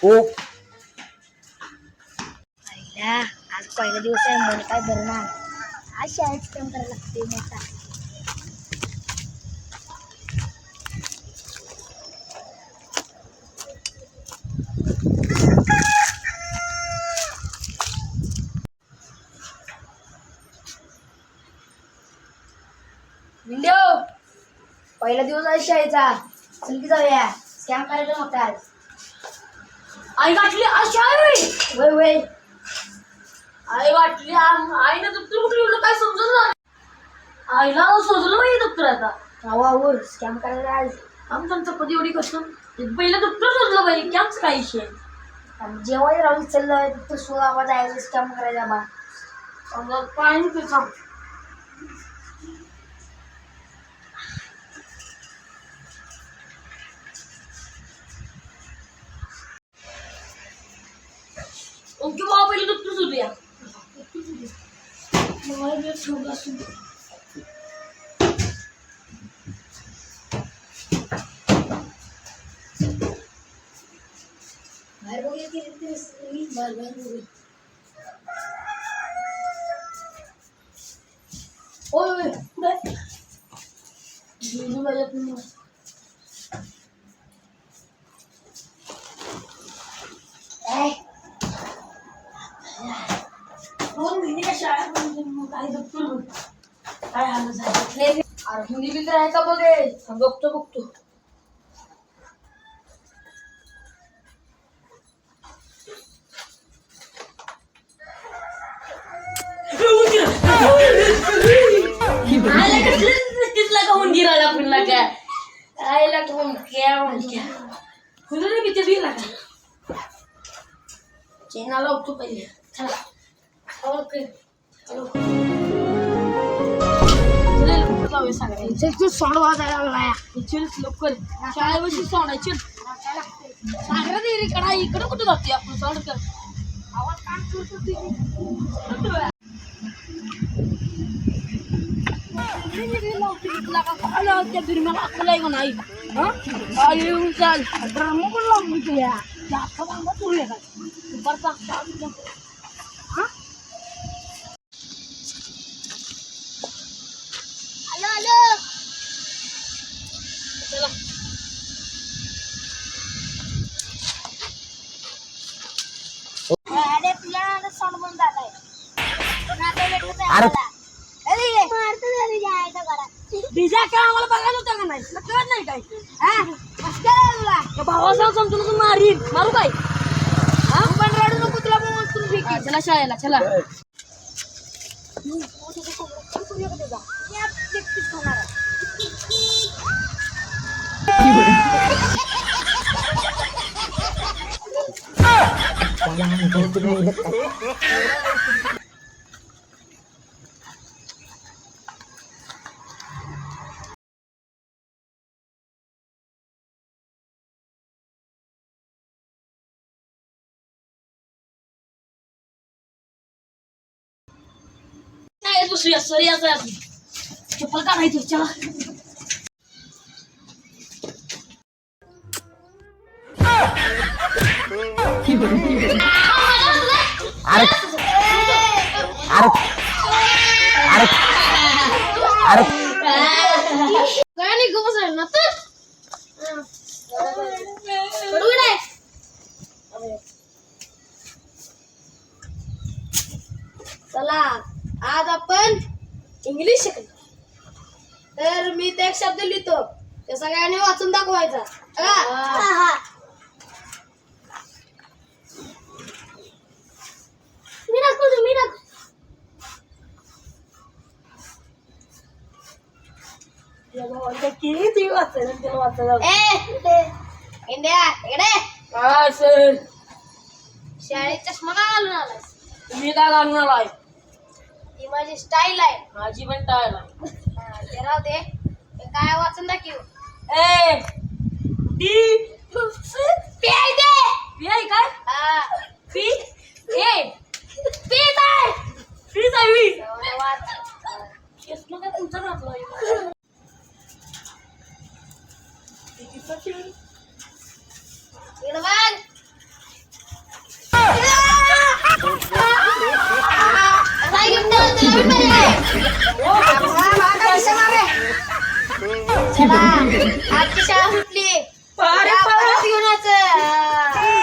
हो. आज पहिला दिवस आहे, मन काय भरणार. आज शाळेत काम करायला लागते मोठा. विंडो पहिला दिवस आहे शाळेचा. चल की जाऊया, स्कॅम करायचा मोठा आज. आई गाठली आज शाळेत. वय वय आई गाठली आईने दप्तर कुठे ठेवलं काय समजत नाही. आईला सोजलं पाहिजे दप्तर आता. गावावर स्कॅम करायला आज. आमचं कधी एवढी कसं पहिलं दप्तर सोजलं पाहिजे की आमचं काय विषय. जेव्हा राहून चाललं तिथं सोळा आवाज आहे, स्कॅम करायचा बा. समजा पाणी ते सांग. ओके बाबा पहिले दप्तर सुरूया. बाहेर बघूया की बाहेर बाहेर बघूया. ओय कुठे गेलो पाहिजे तुम्ही. दोन महिने काय शाळेत काही दप्तर काय हाल झालं. अरे हिंदी बिंदी आहे का बघे. बघतो उंदीराला फिरला काय आईला तो क्या म्हणत्या फुलं मी ते बिला का चेनाला उठतो पहिले. चला ओके तू सोड वाजायला लागलाय. लवकर शाळेपाशी सोडायची. सागरा दे इकडं इकडं कुठं जाते आपण सोड कर. आवाज काम करतो मला अकला आहे का नाही. चाल ड्रामा पण लागली तुला जास्त बांधा तुला काय दुपारचा. हॅलो हॅलो चला अरे तुला सोड बंद झालाय. अरे बिजा काय आम्हाला बघायला होता का नाही. कळत नाही काय भावासह समजून तू मारीन मारू काय. हा पण रडू नको तुला पण चला शाळेला चला. बसूया सर याचं चप्पल काढायची. चला अरे अरे अरे अरे काय नाही गो बसायला ना तर चला आज आपण इंग्लिश शिकलो. तर मी ते एक शब्द लिहितो, ते सगळ्यांनी वाचून दाखवायचा. मी दाखवतो मी दाखवतो. किती वाचायला त्याला वाचायला. इंडिया इकडे काय सर शाळेत चष्मा का घालून आलाय. तुम्ही काय घालून आलाय. ती माझी स्टाईल आहे. माझी पण टाळला. ते राहू दे. काय वाचून दाखव. ए डी पी आहे ते. पी आहे काय. पी ए पी काय पी जावी वाच. चष्मा काय तुमचा घातला. इकडं बघ. चला आजची शाळा सुटली अरे या, पळा. परत घेऊन यायचं.